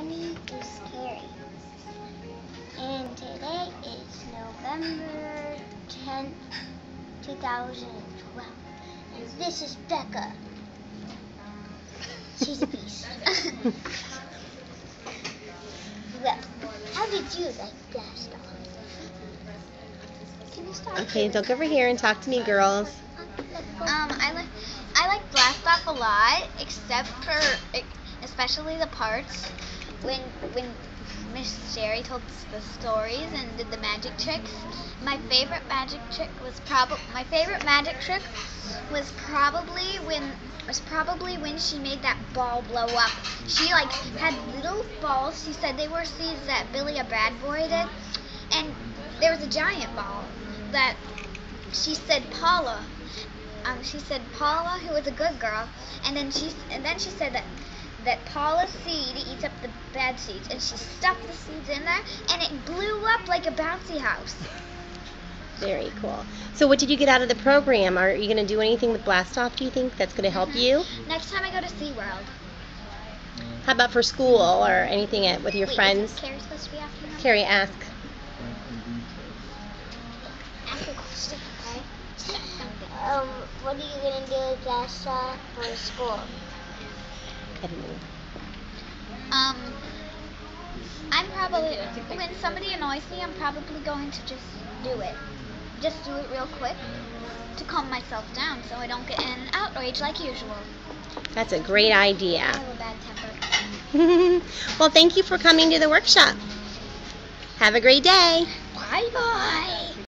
name is Carrie, and today is November 10th, 2012, and this is Becca. She's a beast. Well, how did you like Blast Off? Can you start? Okay, look over here and talk to me, girls. I like Blast Off a lot, except for especially the parts when Miss Sherry told the stories and did the magic tricks. My favorite magic trick was probably when she made that ball blow up. She had little balls. She said they were seeds that Billy a Bad Boy did, and there was a giant ball that she said Paula. She said Paula, who was a good girl, and then she said that Paula's seed eats up the bad seeds, and she stuffed the seeds in there, and it blew up like a bouncy house. Very cool. So what did you get out of the program? Are you going to do anything with Blast Off, do you think, that's going to help you? Next time I go to SeaWorld. How about for school or anything with your friends? Is Carrie supposed to be asking them? Carrie, ask. Ask a question, okay? What are you gonna do with Blast Off for school? I'm probably, when somebody annoys me, I'm probably going to just do it. Just do it real quick to calm myself down so I don't get in an outrage like usual. That's a great idea. I have a bad temper. Well, thank you for coming to the workshop. Have a great day. Bye-bye.